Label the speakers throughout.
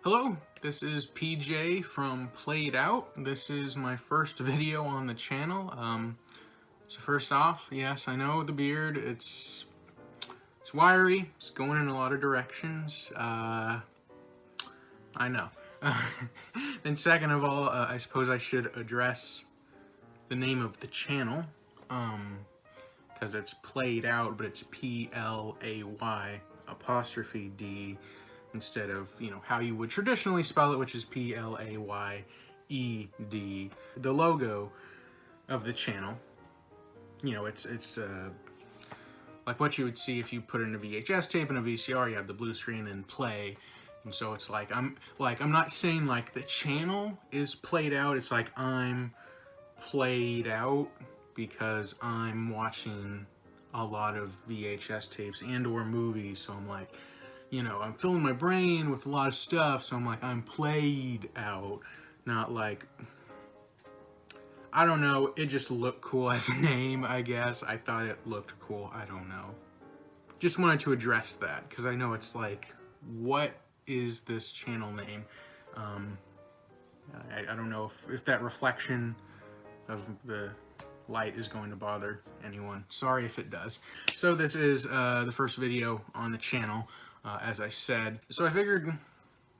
Speaker 1: Hello, this is PJ from Played Out. This is my first video on the channel. So first off, yes, I know the beard, it's wiry, it's going in a lot of directions. I know. And second of all, I suppose I should address the name of the channel, because it's Played Out, but it's P-L-A-Y apostrophe D instead of, you know, how you would traditionally spell it, which is P-L-A-Y-E-D. The logo of the channel, you know, it's like what you would see if you put in a VHS tape and a VCR. You have the blue screen and play. And so it's like, I'm not saying like the channel is played out. It's like I'm played out because I'm watching a lot of VHS tapes and or movies. So I'm like, you know, I'm filling my brain with a lot of stuff. So I'm like, I'm played out, not like, I don't know. It just looked cool as a name, I guess. I thought it looked cool. I don't know. Just wanted to address that because I know it's like, what is this channel name? I don't know if that reflection of the light is going to bother anyone. Sorry if it does. So this is the first video on the channel, as I said. So I figured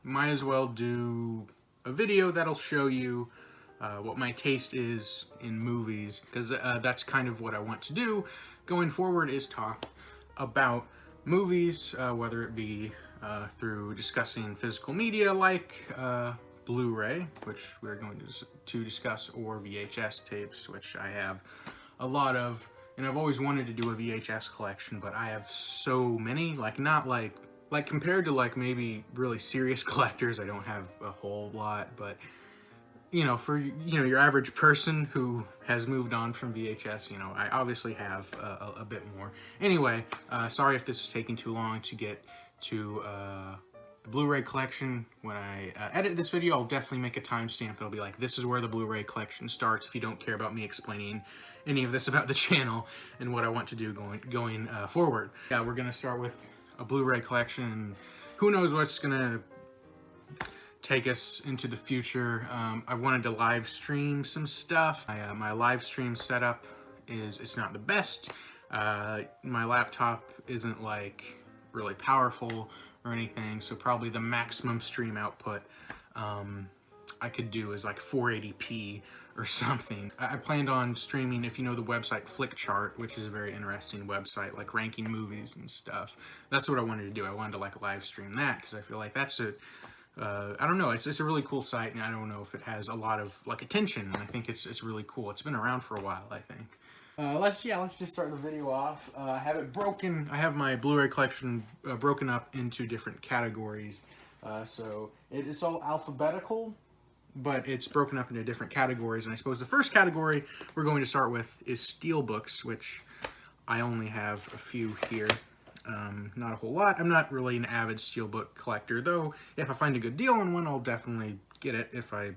Speaker 1: might as well do a video that'll show you what my taste is in movies, because that's kind of what I want to do going forward, is talk about movies, whether it be through discussing physical media like Blu-ray, which we're going to discuss, or VHS tapes, which I have a lot of, and I've always wanted to do a VHS collection, but I have so many, like not like compared to like maybe really serious collectors, I don't have a whole lot, but you know, for, you know, your average person who has moved on from VHS, you know, I obviously have a bit more. Anyway, sorry if this is taking too long to get to the Blu-ray collection. When I edit this video, I'll definitely make a timestamp. It'll be like, this is where the Blu-ray collection starts, if you don't care about me explaining any of this about the channel and what I want to do going forward. Yeah, we're gonna start with a Blu-ray collection. Who knows what's gonna take us into the future. I wanted to live stream some stuff. My live stream setup it's not the best. My laptop isn't like really powerful or anything, so probably the maximum stream output I could do is like 480p or something. I planned on streaming, if you know the website Flickchart, which is a very interesting website, like ranking movies and stuff. That's what I wanted to do. I wanted to like live stream that because I feel like that's a I don't know, it's a really cool site, and I don't know if it has a lot of like attention, and I think it's really cool. It's been around for a while, I think. Let's just start the video off. I have it broken. I have my Blu-ray collection broken up into different categories. So it's all alphabetical, but it's broken up into different categories. And I suppose the first category we're going to start with is steelbooks, which I only have a few here. Not a whole lot. I'm not really an avid steelbook collector, though if I find a good deal on one, I'll definitely get it if I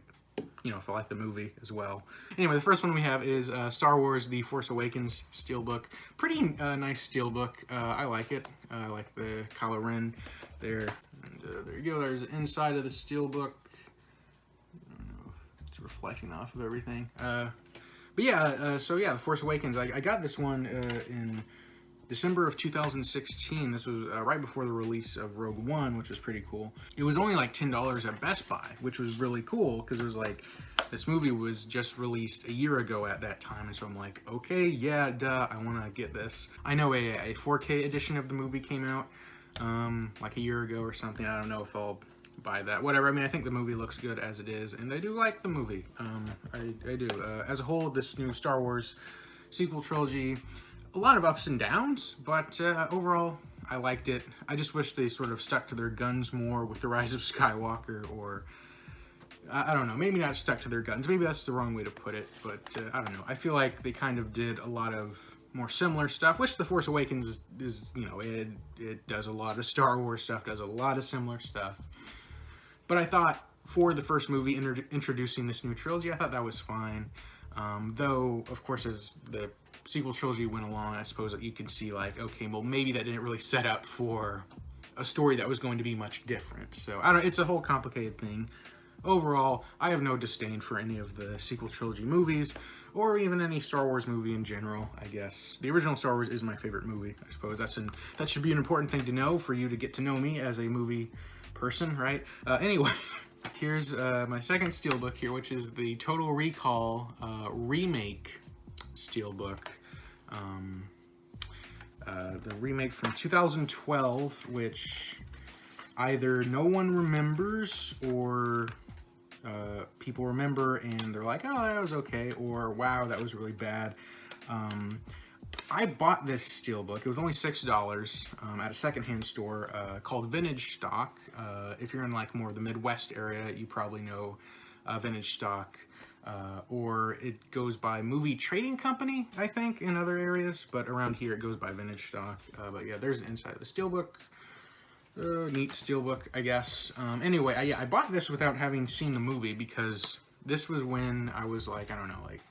Speaker 1: like the movie as well. Anyway, the first one we have is Star Wars The Force Awakens steelbook. Pretty nice steelbook. I like it. I like the Kylo Ren there. And there you go. There's the inside of the steelbook. I don't know, it's reflecting off of everything. But yeah, so yeah, The Force Awakens. I got this one in December of 2016. This was right before the release of Rogue One, which was pretty cool. It was only like $10 at Best Buy, which was really cool because it was like, this movie was just released a year ago at that time, and so I'm like, okay, yeah, duh, I want to get this. I know a 4K edition of the movie came out like a year ago or something. I don't know if I'll buy that. Whatever. I mean, I think the movie looks good as it is, and I do like the movie. I do. As a whole, this new Star Wars sequel trilogy, a lot of ups and downs, but overall, I liked it. I just wish they sort of stuck to their guns more with The Rise of Skywalker, or I don't know, maybe not stuck to their guns. Maybe that's the wrong way to put it, but I don't know. I feel like they kind of did a lot of more similar stuff, which The Force Awakens is, you know, it does a lot of Star Wars stuff, does a lot of similar stuff. But I thought for the first movie introducing this new trilogy, I thought that was fine. Though, of course, as the sequel trilogy went along, I suppose that you can see like, okay, well, maybe that didn't really set up for a story that was going to be much different. So I don't. It's a whole complicated thing. Overall, I have no disdain for any of the sequel trilogy movies, or even any Star Wars movie in general, I guess. The original Star Wars is my favorite movie, I suppose. That should be an important thing to know for you to get to know me as a movie person, right? Anyway, here's my second steelbook here, which is the Total Recall remake steelbook. The remake from 2012, which either no one remembers or people remember and they're like, oh, that was okay, or wow, that was really bad. I bought this steelbook. It was only $6 at a secondhand store called Vintage Stock. If you're in like more of the Midwest area, you probably know Vintage Stock. Or it goes by Movie Trading Company, I think, in other areas, but around here it goes by Vintage Stock. But yeah, there's the inside of the steelbook. Neat steelbook, I guess. Anyway, I bought this without having seen the movie because this was when I was like, I don't know, like,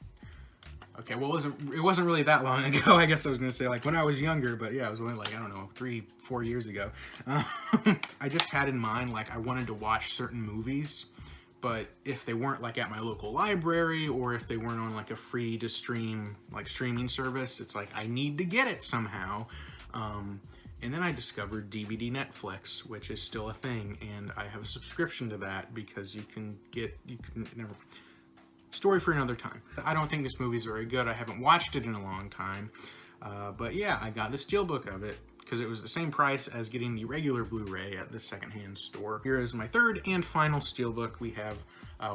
Speaker 1: okay, well, it wasn't really that long ago. I guess I was gonna say like when I was younger, but yeah, it was only like, I don't know, 3-4 years ago. I just had in mind like I wanted to watch certain movies, but if they weren't like at my local library or if they weren't on like a free to stream like streaming service, it's like I need to get it somehow. And then I discovered DVD Netflix, which is still a thing, and I have a subscription to that because never, story for another time. I don't think this movie's very good. I haven't watched it in a long time, but yeah, I got the steelbook of it because it was the same price as getting the regular Blu-ray at the secondhand store. Here is my third and final steelbook. We have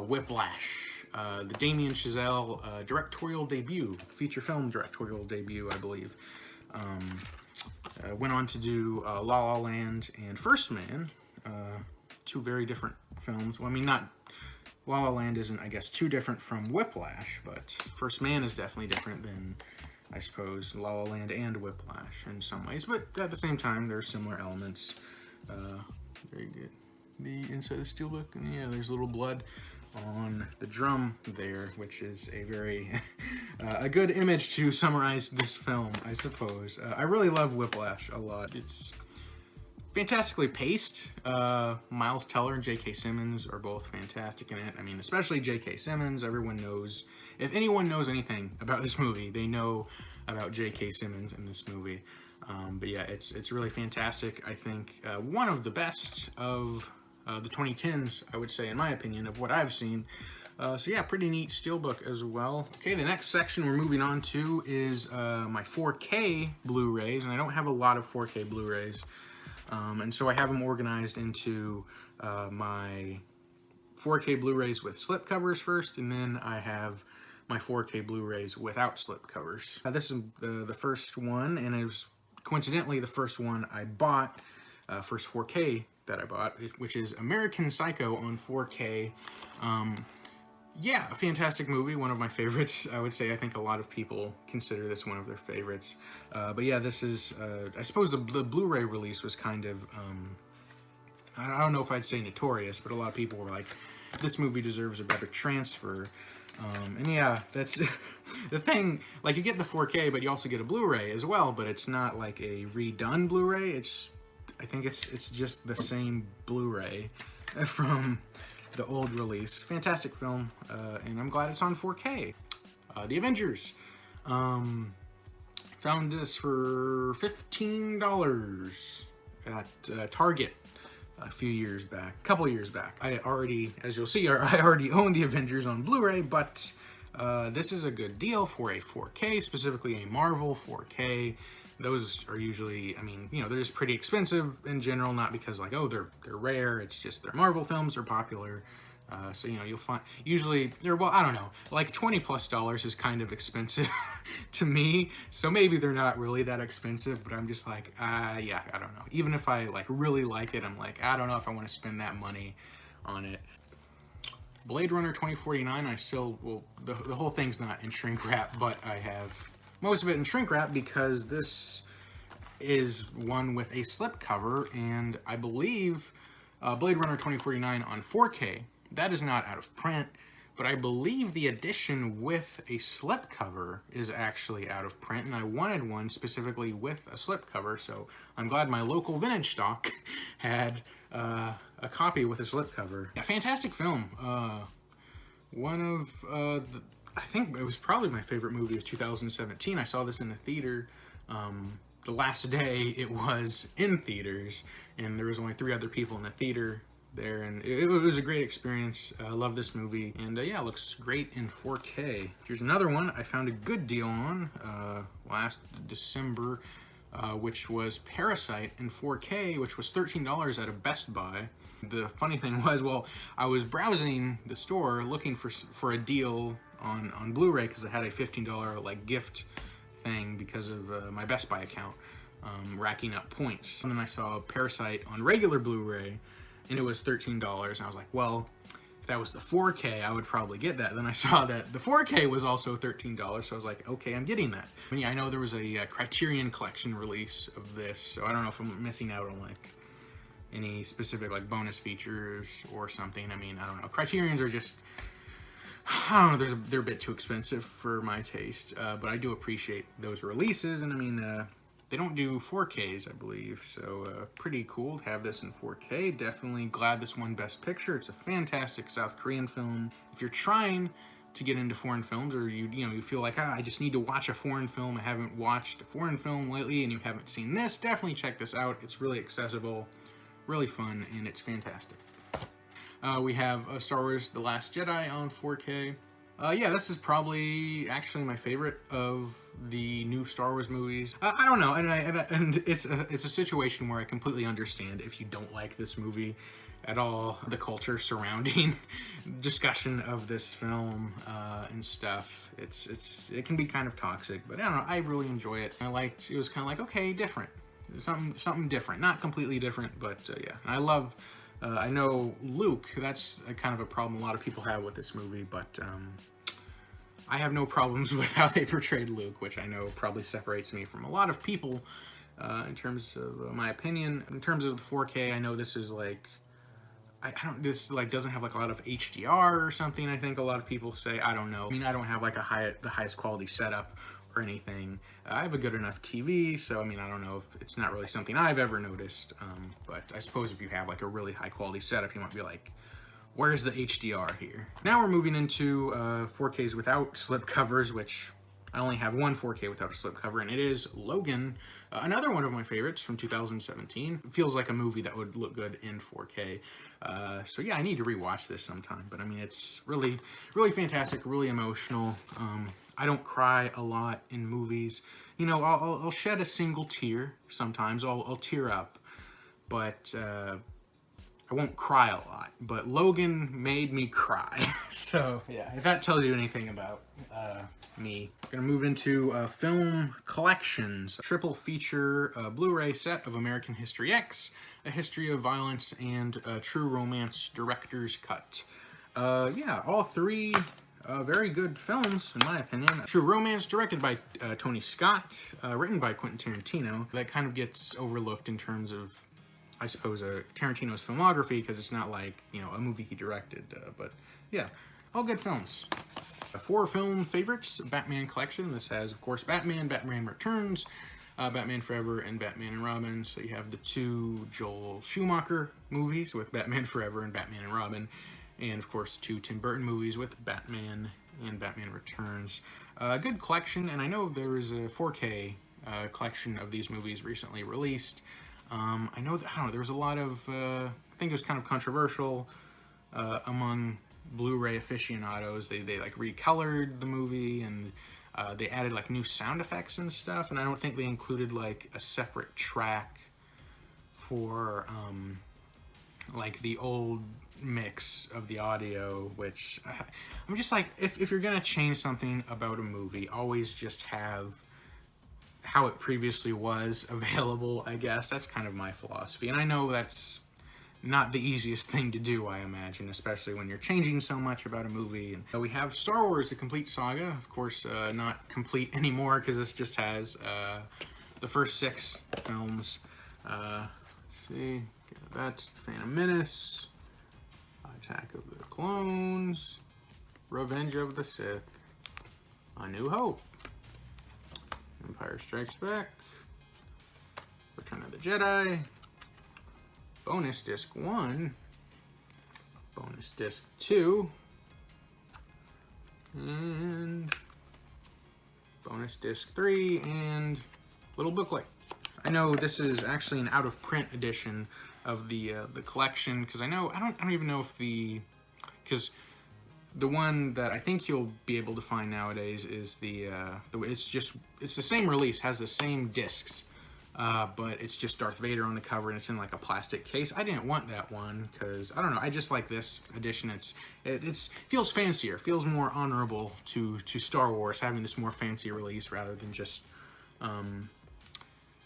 Speaker 1: Whiplash, the Damien Chazelle directorial debut, feature film directorial debut, I believe. Went on to do La La Land and First Man, two very different films. Well, I mean, not La La Land isn't, I guess, too different from Whiplash, but First Man is definitely different than, I suppose, La La Land and Whiplash in some ways. But at the same time, there are similar elements. Very good. The inside of the steelbook, and yeah, there's a little blood on the drum there, which is a very a good image to summarize this film, I suppose. I really love Whiplash a lot. It's fantastically paced. Miles Teller and J.K. Simmons are both fantastic in it. I mean, especially J.K. Simmons. Everyone knows, if anyone knows anything about this movie, they know about J.K. Simmons in this movie. But yeah, it's really fantastic. I think one of the best of the 2010s, I would say, in my opinion, of what I've seen. So yeah, pretty neat steelbook as well. Okay, the next section we're moving on to is my 4K Blu-rays, and I don't have a lot of 4K Blu-rays, and so I have them organized into my 4K Blu-rays with slip covers first, and then I have my 4K Blu-rays without slip covers. This is the first one, and it was coincidentally the first one I bought, first 4K that I bought, which is American Psycho on 4K. Yeah, a fantastic movie, one of my favorites, I would say. I think a lot of people consider this one of their favorites. But yeah, this is, I suppose the Blu-ray release was kind of, I don't know if I'd say notorious, but a lot of people were like, this movie deserves a better transfer. And yeah, that's the thing, like you get the 4K, but you also get a Blu-ray as well, but it's not like a redone Blu-ray. I think it's just the same Blu-ray from the old release. Fantastic film, and I'm glad it's on 4K. The Avengers. Found this for $15 at Target a couple years back. I already, as you'll see, I already own The Avengers on Blu-ray, but this is a good deal for a 4K, specifically a Marvel 4K. Those are usually, I mean, you know, they're just pretty expensive in general, not because like, oh, they're rare, it's just they're Marvel films, they're popular. So, you know, you'll find, usually, well, I don't know, like $20+ is kind of expensive to me, so maybe they're not really that expensive, but I'm just like, yeah, I don't know. Even if I, like, really like it, I'm like, I don't know if I want to spend that money on it. Blade Runner 2049, I still, well, the whole thing's not in shrink wrap, but I have most of it in shrink wrap because this is one with a slip cover, and I believe Blade Runner 2049 on 4K, that is not out of print, but I believe the edition with a slipcover is actually out of print, and I wanted one specifically with a slipcover, so I'm glad my local vintage stock had a copy with a slipcover. A fantastic film. One of I think it was probably my favorite movie of 2017. I saw this in the theater. The last day it was in theaters, and there was only 3 other people in the theater there, and it was a great experience. I love this movie, and yeah, it looks great in 4K. Here's another one I found a good deal on last December, which was Parasite in 4K, which was $13 at a Best Buy. The funny thing was, well, I was browsing the store looking for a deal on Blu-ray because I had a $15 like gift thing because of my Best Buy account, racking up points. And then I saw Parasite on regular Blu-ray, and it was $13, and I was like, well, if that was the 4K, I would probably get that. Then I saw that the 4K was also $13, so I was like, okay, I'm getting that. I mean, I know there was a Criterion Collection release of this, so I don't know if I'm missing out on like any specific like bonus features or something. I mean, I don't know. Criterions are just, I don't know, they're a bit too expensive for my taste, but I do appreciate those releases, and I mean, they don't do 4Ks, I believe, so pretty cool to have this in 4K. Definitely glad this won Best Picture. It's a fantastic South Korean film. If you're trying to get into foreign films, or you feel like, I just need to watch a foreign film, I haven't watched a foreign film lately, and you haven't seen this, definitely check this out. It's really accessible, really fun, and it's fantastic. We have Star Wars The Last Jedi on 4K. Yeah, this is probably actually my favorite of the new Star Wars movies. I don't know, and it's a situation where I completely understand if you don't like this movie at all, the culture surrounding discussion of this film and stuff. It can be kind of toxic, but I don't know, I really enjoy it. It was kind of like, okay, different, something different, not completely different, but yeah. And I love. I know Luke, that's kind of a problem a lot of people have with this movie, but I have no problems with how they portrayed Luke, which I know probably separates me from a lot of people in terms of my opinion. In terms of the 4K, I know this is like, this like doesn't have like a lot of HDR or something, I think a lot of people say. I don't know. I mean, I don't have like the highest quality setup or anything. I have a good enough TV, so I mean, I don't know if it's not really something I've ever noticed, but I suppose if you have like a really high quality setup, you might be like, where's the HDR here? Now we're moving into 4Ks without slip covers, which I only have one 4K without a slip cover, and it is Logan, another one of my favorites from 2017. It feels like a movie that would look good in 4K. So yeah, I need to rewatch this sometime, but I mean, it's really, really fantastic, really emotional. I don't cry a lot in movies. You know, I'll shed a single tear sometimes. I'll tear up, but I won't cry a lot. But Logan made me cry. So yeah, if that tells you anything about me. Gonna move into film collections. Triple feature Blu-ray set of American History X, A History of Violence, and True Romance Director's Cut. Yeah, all 3 very good films, in my opinion. True Romance, directed by Tony Scott, written by Quentin Tarantino. That kind of gets overlooked in terms of, I suppose, Tarantino's filmography, because it's not like, you know, a movie he directed. But yeah, all good films. 4 film favorites, Batman Collection. This has, of course, Batman, Batman Returns, Batman Forever, and Batman and Robin. So you have the 2 Joel Schumacher movies with Batman Forever and Batman and Robin. And of course, 2 Tim Burton movies with Batman and Batman Returns. Good collection, and I know there is a 4K collection of these movies recently released. I know that, I don't know, there was a lot of, I think it was kind of controversial among Blu-ray aficionados. They like recolored the movie, and they added like new sound effects and stuff, and I don't think they included like a separate track for like the old mix of the audio, which I'm just like, if you're gonna change something about a movie, always just have how it previously was available, I guess. That's kind of my philosophy, and I know that's not the easiest thing to do, I imagine, especially when you're changing so much about a movie. And we have Star Wars, The Complete Saga, of course, not complete anymore because this just has the first 6 films. Let's see, that's Phantom Menace, Attack of the Clones, Revenge of the Sith, A New Hope, Empire Strikes Back, Return of the Jedi, Bonus Disc 1, Bonus Disc 2, and Bonus Disc 3, and little booklet. I know this is actually an out-of-print edition of the collection, because I don't even know if because the one that I think you'll be able to find nowadays is it's the same release, has the same discs, but it's just Darth Vader on the cover and it's in like a plastic case. I didn't want that one because I don't know. I just like this edition. It feels fancier, feels more honorable to Star Wars having this more fancy release rather than just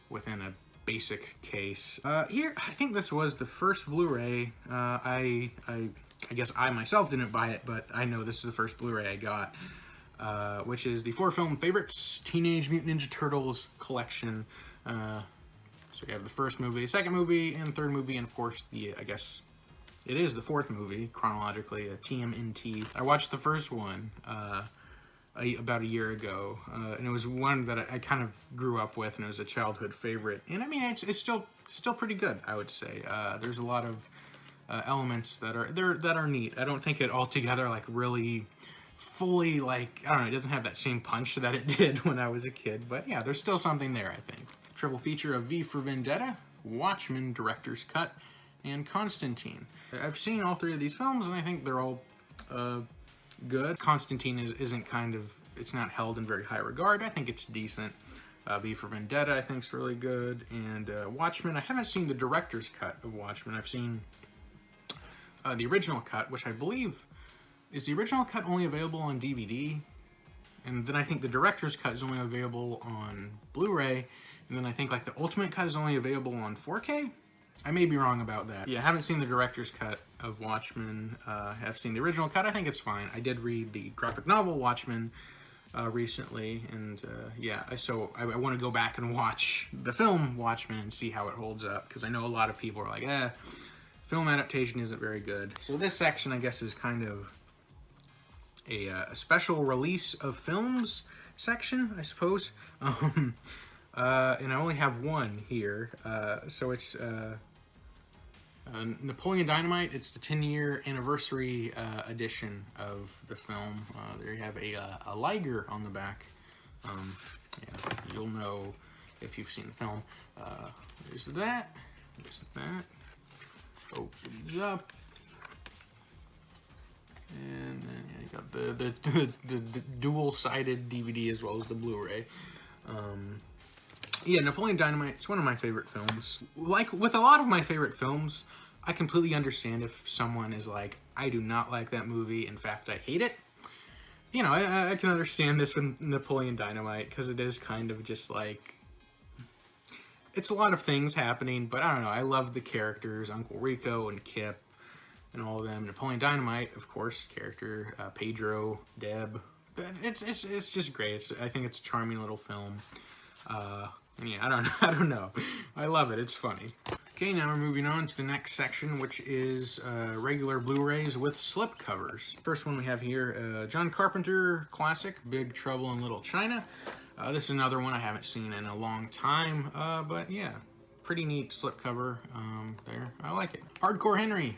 Speaker 1: within a basic case. Here, I think this was the first Blu-ray. I guess I myself didn't buy it, but I know this is the first Blu-ray I got, which is the 4-film favorites Teenage Mutant Ninja Turtles collection. So we have the first movie, second movie, and third movie, and of course I guess it is the fourth movie chronologically, TMNT. I watched the first one about a year ago, and it was one that I kind of grew up with, and it was a childhood favorite. And I mean, it's still pretty good, I would say. There's a lot of elements that are neat. I don't think it altogether like really fully, like, I don't know, it doesn't have that same punch that it did when I was a kid, but yeah, there's still something there, I think. Triple feature of V for Vendetta, Watchmen Director's Cut, and Constantine. I've seen all three of these films, and I think they're all good. Constantine it's not held in very high regard. I think it's decent. V for Vendetta I think is really good, and Watchmen, I haven't seen the director's cut of Watchmen. I've seen the original cut, which I believe is the original cut only available on DVD, and then I think the director's cut is only available on Blu-ray, and then I think like the ultimate cut is only available on 4K. I may be wrong about that. Yeah, I haven't seen the director's cut of Watchmen. I've seen the original cut. I think it's fine. I did read the graphic novel Watchmen recently, and yeah, so I want to go back and watch the film Watchmen and see how it holds up, because I know a lot of people are like, film adaptation isn't very good. So this section, I guess, is kind of a special release of films section, I suppose. And I only have one here. So it's Napoleon Dynamite. It's the 10-year anniversary edition of the film. There you have a Liger on the back. Yeah, you'll know if you've seen the film. There's that. There's that. Open these up. And then yeah, you got the dual-sided DVD as well as the Blu-ray. Yeah, Napoleon Dynamite, it's one of my favorite films. Like with a lot of my favorite films, I completely understand if someone is like, I do not like that movie, in fact, I hate it. You know, I can understand this with Napoleon Dynamite, because it is kind of just like, it's a lot of things happening, but I don't know, I love the characters, Uncle Rico and Kip, and all of them. Napoleon Dynamite, of course, character, Pedro, Deb. It's just great. I think it's a charming little film. Yeah, I don't know. I love it. It's funny. Okay, now we're moving on to the next section, which is regular Blu-rays with slipcovers. First one we have here, John Carpenter classic, Big Trouble in Little China. This is another one I haven't seen in a long time, but yeah, pretty neat slipcover there. I like it. Hardcore Henry.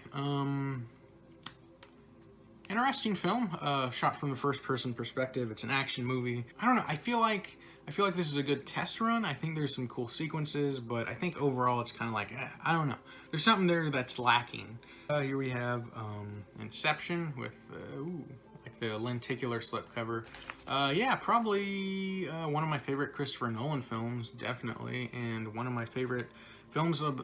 Speaker 1: Interesting film, shot from the first-person perspective. It's an action movie. I don't know. I feel like this is a good test run. I think there's some cool sequences, but I think overall it's kind of like, I don't know. There's something there that's lacking. Here we have Inception with like the lenticular slipcover. Yeah, probably one of my favorite Christopher Nolan films, definitely, and one of my favorite films of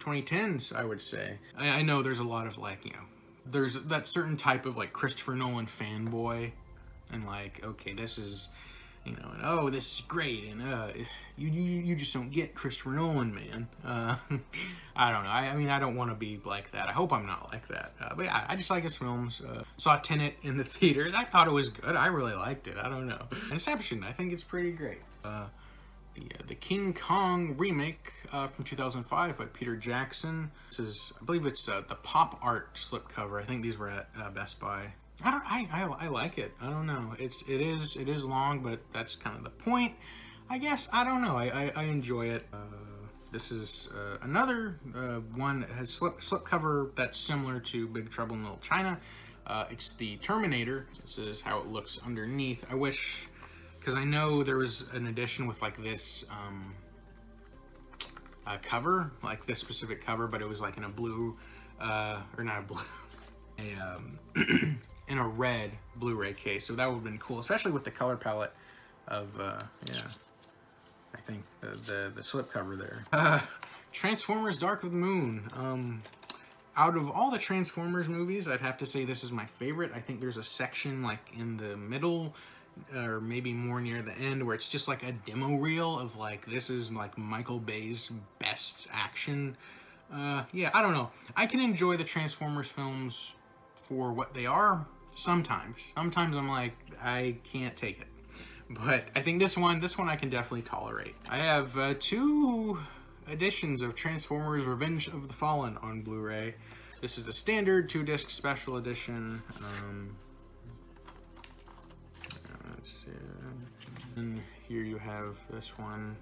Speaker 1: 2010s, I would say. I know there's a lot of like, you know, there's that certain type of like Christopher Nolan fanboy, and like, okay, this is, you know, and oh, this is great, and you just don't get Christopher Nolan, man. I don't know. I mean, I don't want to be like that. I hope I'm not like that. But yeah, I just like his films. Saw Tenet in the theaters. I thought it was good. I really liked it. I don't know. Inception, I think it's pretty great. The King Kong remake from 2005 by Peter Jackson. This is, I believe it's the pop art slipcover. I think these were at Best Buy. I like it. I don't know. It is long, but that's kind of the point, I guess. I don't know. I enjoy it. This is another one that has slipcover that's similar to Big Trouble in Little China. It's the Terminator. This is how it looks underneath. I wish, because I know there was an edition with like this cover, like this specific cover, but it was like in a blue, or not a blue, in a red Blu-ray case. So that would have been cool, especially with the color palette of, yeah, I think the slipcover there. Transformers Dark of the Moon. Out of all the Transformers movies, I'd have to say this is my favorite. I think there's a section like in the middle, or maybe more near the end, where it's just like a demo reel of like, this is like Michael Bay's best action. Yeah, I don't know. I can enjoy the Transformers films for what they are sometimes. Sometimes I'm like, I can't take it. But I think this one I can definitely tolerate. I have 2 editions of Transformers Revenge of the Fallen on Blu-ray. This is the standard 2-disc special edition. Let's see. And here you have this one,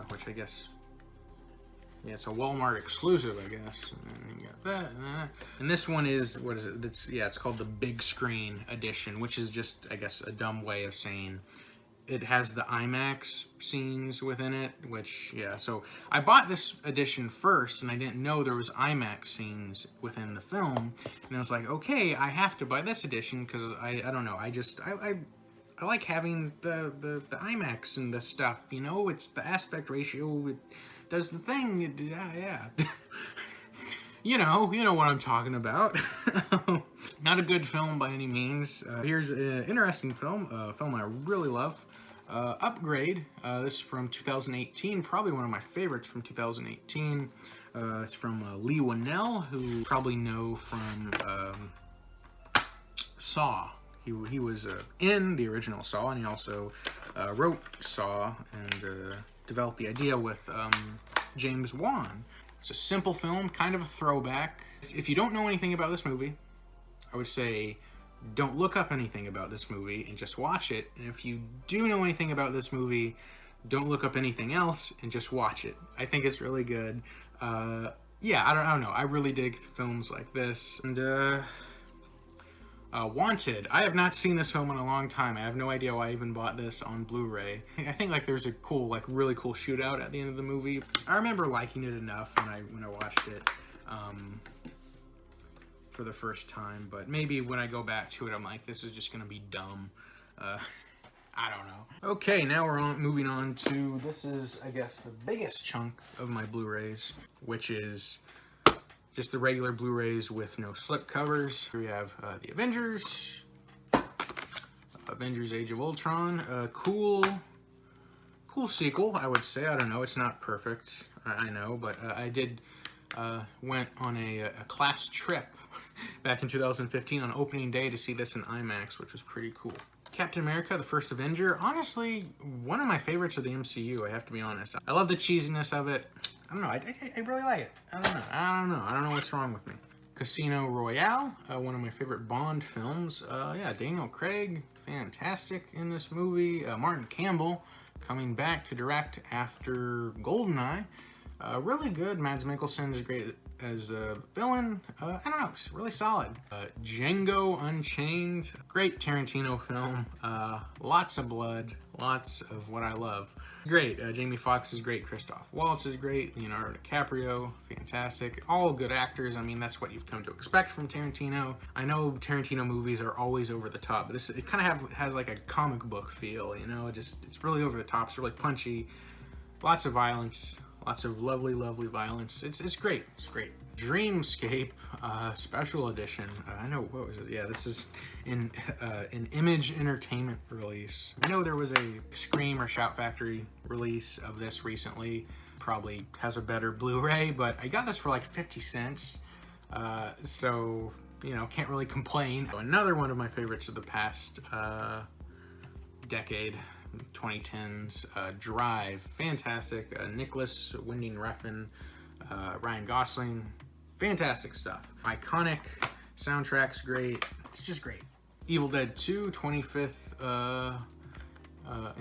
Speaker 1: which I guess, yeah, it's a Walmart exclusive, I guess. And then you got that, and that. And this one is, what is it? It's called the big screen edition, which is just, I guess, a dumb way of saying it has the IMAX scenes within it, which, yeah. So I bought this edition first, and I didn't know there was IMAX scenes within the film. And I was like, okay, I have to buy this edition, because I don't know, I like having the IMAX and the stuff, you know? It's the aspect ratio, it does the thing, yeah. You know what I'm talking about. Not a good film by any means. Here's an interesting film, a film I really love. Upgrade. This is from 2018, probably one of my favorites from 2018. It's from Lee Winnell, who you probably know from Saw. He was in the original Saw, and he also wrote Saw and developed the idea with James Wan. It's a simple film, kind of a throwback. If you don't know anything about this movie, I would say don't look up anything about this movie and just watch it. And if you do know anything about this movie, don't look up anything else and just watch it. I think it's really good. Yeah, I don't know. I really dig films like this. And Wanted. I have not seen this film in a long time. I have no idea why I even bought this on Blu-ray. I think like there's a cool, like really cool shootout at the end of the movie. I remember liking it enough when I watched it for the first time, but maybe when I go back to it, I'm like, this is just gonna be dumb. I don't know. Okay, now we're moving on to, this is, I guess, the biggest chunk of my Blu-rays, which is just the regular Blu-rays with no slip covers. Here we have the Avengers, Avengers Age of Ultron, cool sequel, I would say. I don't know, it's not perfect, I know, but I did went on a class trip back in 2015 on opening day to see this in IMAX, which was pretty cool. Captain America, the First Avenger, honestly, one of my favorites of the MCU, I have to be honest. I love the cheesiness of it. I don't know, I really like it. I don't know what's wrong with me. Casino Royale, one of my favorite Bond films. Yeah, Daniel Craig, fantastic in this movie. Martin Campbell, coming back to direct after GoldenEye. Really good. Mads Mikkelsen is great as a villain. I don't know, it's really solid. Django Unchained, great Tarantino film. Lots of blood, lots of what I love. Great. Jamie Foxx is great. Christoph Waltz is great. Leonardo DiCaprio, fantastic. All good actors. I mean, that's what you've come to expect from Tarantino. I know Tarantino movies are always over the top, but it kind of has like a comic book feel, you know? It's really over the top. It's really punchy. Lots of violence. Lots of lovely, lovely violence. It's great. It's great. Dreamscape special edition. I know, what was it? Yeah, this is an Image Entertainment release. I know there was a Scream or Shout Factory release of this recently. Probably has a better Blu-ray, but I got this for like 50 cents. So, you know, can't really complain. Another one of my favorites of the past decade. 2010s, Drive, fantastic. Nicholas Winding Refn, Ryan Gosling, fantastic stuff. Iconic, soundtrack's great. It's just great. Evil Dead 2 25th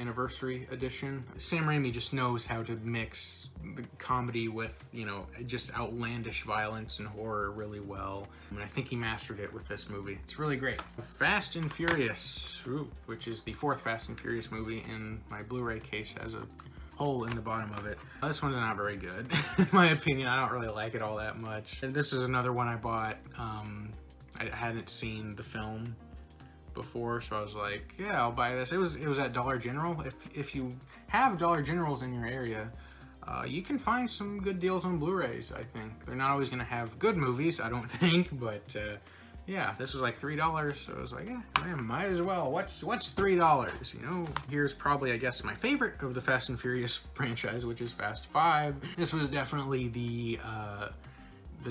Speaker 1: anniversary edition. Sam Raimi just knows how to mix the comedy with, you know, just outlandish violence and horror really well. And I think he mastered it with this movie. It's really great. Fast and Furious, which is the 4th Fast and Furious movie, and my Blu-ray case has a hole in the bottom of it. This one's not very good, in my opinion. I don't really like it all that much. And this is another one I bought. I hadn't seen the film before, so I was like, yeah, I'll buy this. It was at Dollar General. If you have Dollar Generals in your area, you can find some good deals on Blu-rays, I think. They're not always gonna have good movies, I don't think, but yeah, this was like $3, so I was like, yeah, man, might as well. What's $3, you know? Here's probably, I guess, my favorite of the Fast and Furious franchise, which is Fast 5. This was definitely the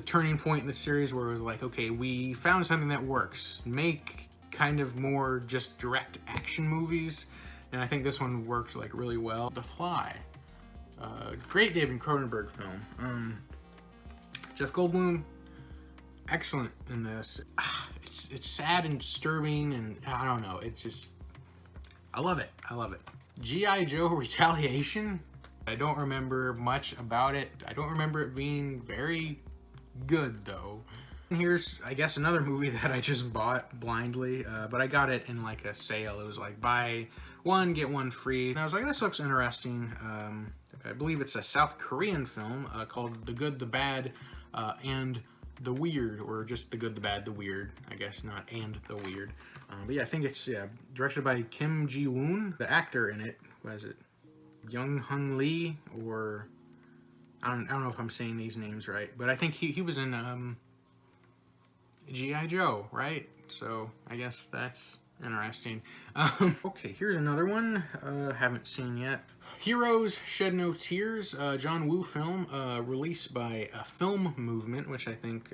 Speaker 1: turning point in the series where it was like, okay, we found something that works. Make kind of more just direct action movies, and I think this one worked like really well. The Fly, great David Cronenberg film. Jeff Goldblum, excellent in this. It's sad and disturbing, and I don't know, it's just, I love it. G.I. Joe Retaliation, I don't remember much about it. I don't remember it being very good though. Here's, I guess, another movie that I just bought blindly, but I got it in like a sale. It was like buy one, get one free. And I was like, this looks interesting. I believe it's a South Korean film called The Good, the Bad, and the Weird, or just The Good, the Bad, the Weird, I guess, not and the Weird. But yeah, I think it's directed by Kim Ji-woon. The actor in it, what is it, Young-Hun Lee, or I don't know if I'm saying these names right, but I think he was in G.I. Joe, right? So I guess that's interesting. Okay, here's another one haven't seen yet. Heroes Shed No Tears, John Woo film, released by Film Movement, which I think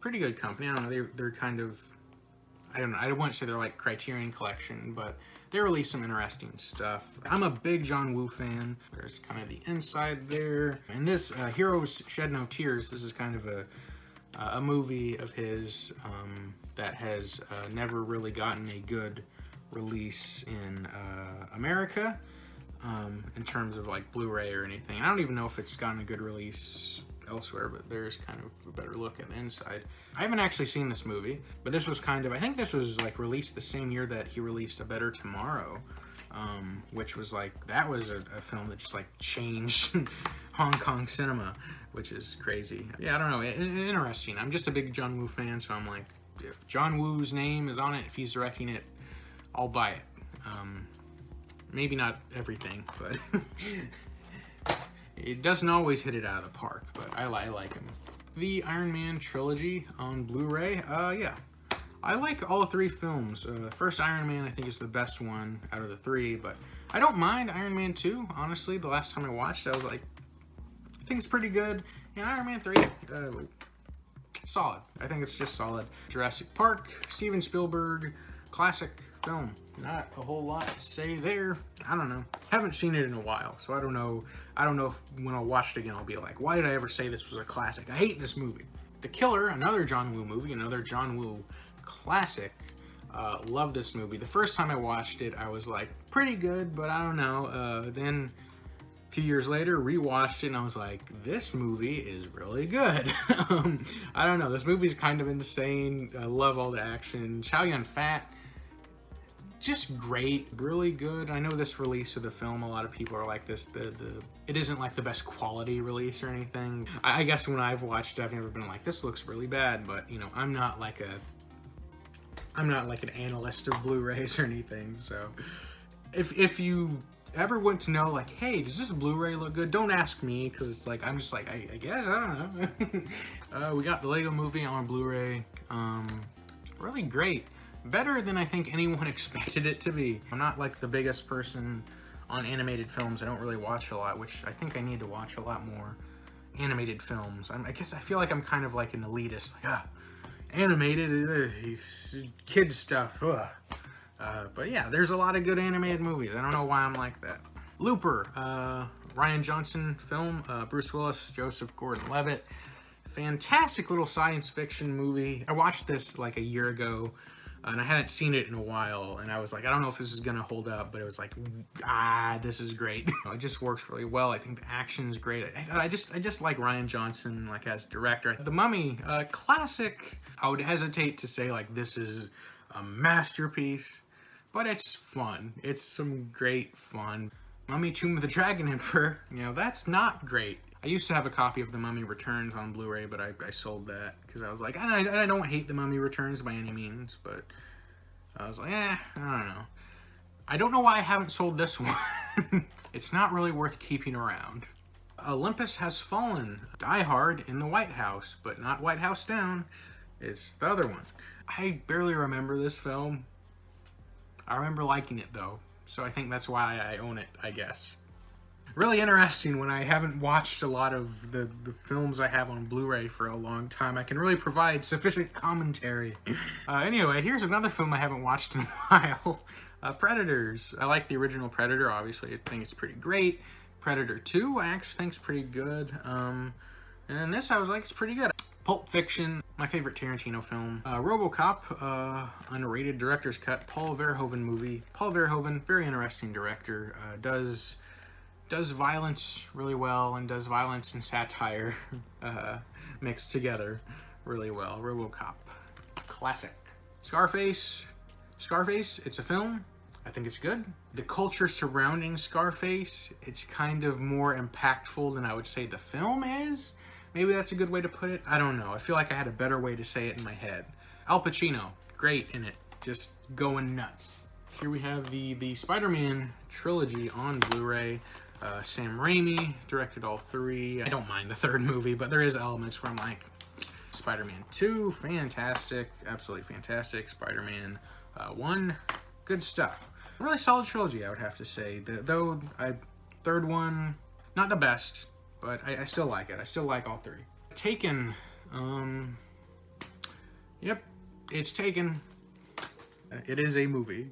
Speaker 1: pretty good company. I don't know, they're kind of, I don't know, I wouldn't say they're like Criterion Collection, but they release some interesting stuff. I'm a big John Woo fan. There's kind of the inside there. And this Heroes Shed No Tears, this is kind of a movie of his that has never really gotten a good release in America in terms of like Blu-ray or anything. I don't even know if it's gotten a good release elsewhere, but there's kind of a better look at the inside. I haven't actually seen this movie, but this was kind of, I think this was like released the same year that he released A Better Tomorrow, which was like, that was a film that just like changed Hong Kong cinema, which is crazy. Yeah, I don't know, interesting. I'm just a big John Woo fan, so I'm like, if John Woo's name is on it, if he's directing it, I'll buy it. Maybe not everything, but it doesn't always hit it out of the park, but I like him. The Iron Man trilogy on Blu-ray, yeah. I like all three films. First Iron Man I think is the best one out of the three, but I don't mind Iron Man 2, honestly. The last time I watched it, I was like, I think it's pretty good. And Iron Man 3, solid. I think it's just solid. Jurassic Park, Steven Spielberg, classic film. Not a whole lot to say there. I don't know. Haven't seen it in a while, so I don't know if when I'll watch it again I'll be like, why did I ever say this was a classic? I hate this movie. The Killer, another John Woo movie, another John Woo classic. Love this movie. The first time I watched it, I was like, pretty good, but I don't know. Then a few years later, rewatched it, and I was like, this movie is really good. I don't know. This movie's kind of insane. I love all the action. Chow Yun-fat, just great, really good. I know this release of the film, a lot of people are like this, it isn't like the best quality release or anything. I guess when I've watched it, I've never been like, this looks really bad, but you know, I'm not like an analyst of Blu-rays or anything, so if you ever want to know, like, hey, does this Blu-ray look good? Don't ask me, because it's like, I'm just like, I guess, I don't know. We got the Lego Movie on Blu-ray. Really great. Better than I think anyone expected it to be. I'm not like the biggest person on animated films. I don't really watch a lot, which I think I need to watch a lot more animated films. I guess I feel like I'm kind of like an elitist, like, animated, kids stuff, but yeah, there's a lot of good animated movies. I don't know why I'm like that. Looper, Rian Johnson film, Bruce Willis, Joseph Gordon-Levitt. Fantastic little science fiction movie. I watched this like a year ago. and I hadn't seen it in a while, and I was like, I don't know if this is gonna hold up, but it was like, this is great. It just works really well. I think the action is great. I just like Rian Johnson, like, as director. The Mummy, classic. I would hesitate to say like this is a masterpiece, but it's fun. It's some great fun. Mummy Tomb of the Dragon Emperor, you know, that's not great. I used to have a copy of The Mummy Returns on Blu-ray, but I sold that because I was like, I don't hate The Mummy Returns by any means, but I was like, I don't know. I don't know why I haven't sold this one. It's not really worth keeping around. Olympus Has Fallen, Die Hard in the White House, but not White House Down. It's the other one. I barely remember this film. I remember liking it though, so I think that's why I own it, I guess. Really interesting when I haven't watched a lot of the films I have on Blu-ray for a long time. I can really provide sufficient commentary. Anyway, here's another film I haven't watched in a while. Predators. I like the original Predator, obviously. I think it's pretty great. Predator 2, I actually think is pretty good. And then this, I was like, it's pretty good. Pulp Fiction, my favorite Tarantino film. RoboCop, unrated director's cut. Paul Verhoeven movie. Paul Verhoeven, very interesting director. Does violence really well and does violence and satire mixed together really well. RoboCop, classic. Scarface, it's a film. I think it's good. The culture surrounding Scarface, it's kind of more impactful than I would say the film is. Maybe that's a good way to put it. I don't know. I feel like I had a better way to say it in my head. Al Pacino, great in it. Just going nuts. Here we have the Spider-Man trilogy on Blu-ray. Sam Raimi directed all three. I don't mind the third movie, but there is elements where I'm like, Spider-Man 2, fantastic, absolutely fantastic. Spider-Man 1, good stuff. Really solid trilogy, I would have to say. Third one, not the best, but I still like it. I still like all three. Taken, yep, it's Taken. It is a movie.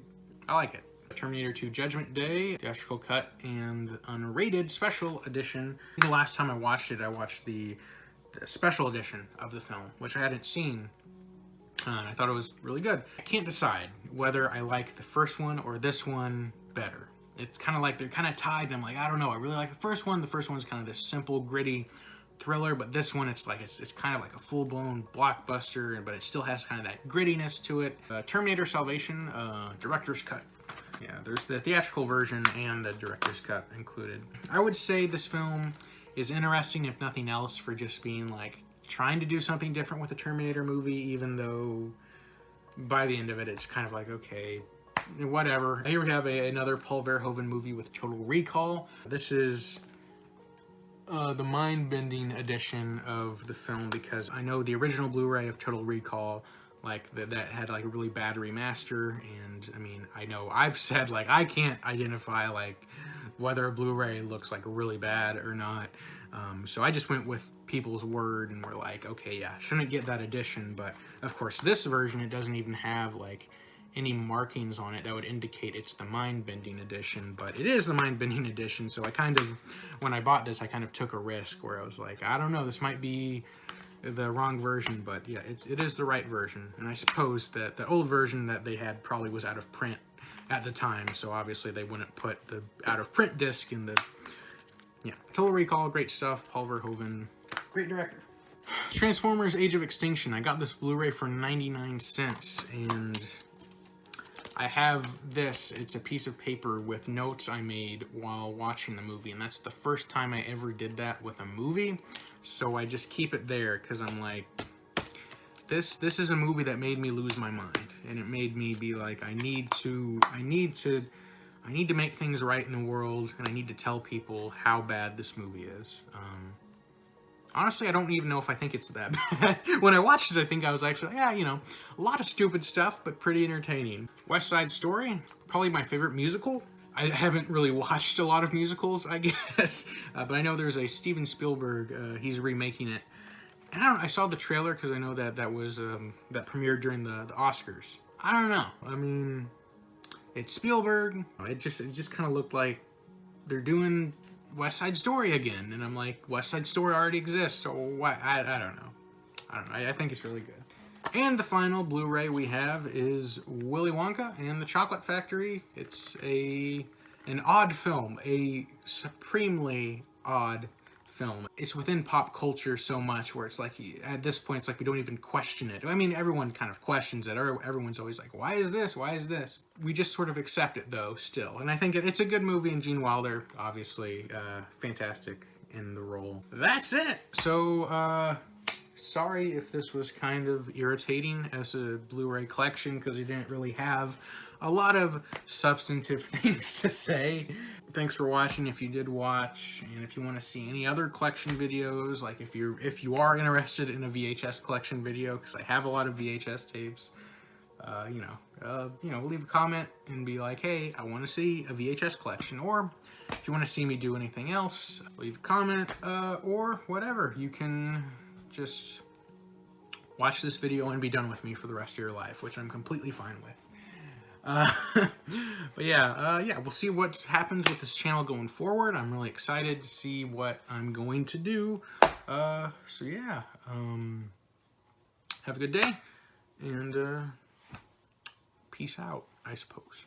Speaker 1: I like it. Terminator 2 Judgment Day, theatrical cut, and unrated special edition. The last time I watched it, I watched the special edition of the film, which I hadn't seen, and I thought it was really good. I can't decide whether I like the first one or this one better. It's kind of like they're kind of tied, and I'm like, I don't know. I really like the first one. The first one's kind of this simple, gritty thriller, but this one, it's like it's kind of like a full-blown blockbuster, but it still has kind of that grittiness to it. Terminator Salvation, director's cut. Yeah, there's the theatrical version and the director's cut included. I would say this film is interesting, if nothing else, for just being like trying to do something different with the Terminator movie, even though by the end of it, it's kind of like, okay, whatever. Here we have another Paul Verhoeven movie with Total Recall. This is the mind-bending edition of the film, because I know the original Blu-ray of Total Recall, like that had like a really bad remaster, and I mean, I know I've said like I can't identify like whether a Blu-ray looks like really bad or not, so I just went with people's word and we're like, okay, yeah, shouldn't get that edition. But of course this version, it doesn't even have like any markings on it that would indicate it's the mind-bending edition, but it is the mind-bending edition. So I kind of, when I bought this, I kind of took a risk where I was like, I don't know, this might be the wrong version, but yeah, it is the right version. And I suppose that the old version that they had probably was out of print at the time, so obviously they wouldn't put the out of print disc in the, yeah. Total Recall, great stuff. Paul Verhoeven, great director. Transformers Age of Extinction. I got this Blu-ray for 99 cents, and I have this. It's a piece of paper with notes I made while watching the movie, and that's the first time I ever did that with a movie. So I just keep it there because I'm like, this is a movie that made me lose my mind, and it made me be like, I need to make things right in the world, and I need to tell people how bad this movie is. Honestly, I don't even know if I think it's that bad. When I watched it, I think I was actually, yeah, you know, a lot of stupid stuff, but pretty entertaining. West Side Story, probably my favorite musical. I haven't really watched a lot of musicals, I guess, but I know there's a Steven Spielberg, he's remaking it. And I saw the trailer because I know that was, that premiered during the Oscars. I don't know. I mean, it's Spielberg. It just kind of looked like they're doing West Side Story again. And I'm like, West Side Story already exists, so why? I don't know. I think it's really good. And the final Blu-ray we have is Willy Wonka and the Chocolate Factory. It's an odd film, a supremely odd film. It's within pop culture so much where it's like, at this point, it's like we don't even question it. I mean, everyone kind of questions it. Everyone's always like, why is this? Why is this? We just sort of accept it, though, still. And I think it's a good movie, and Gene Wilder, obviously, fantastic in the role. That's it! So, sorry if this was kind of irritating as a Blu-ray collection, because you didn't really have a lot of substantive things to say. Thanks for watching if you did watch, and if you want to see any other collection videos, like if you are interested in a VHS collection video, because I have a lot of VHS tapes, leave a comment and be like, hey, I want to see a VHS collection. Or if you want to see me do anything else, leave a comment, or whatever. You can just watch this video and be done with me for the rest of your life, which I'm completely fine with. But yeah, we'll see what happens with this channel going forward. I'm really excited to see what I'm going to do. So yeah, have a good day, and peace out, I suppose.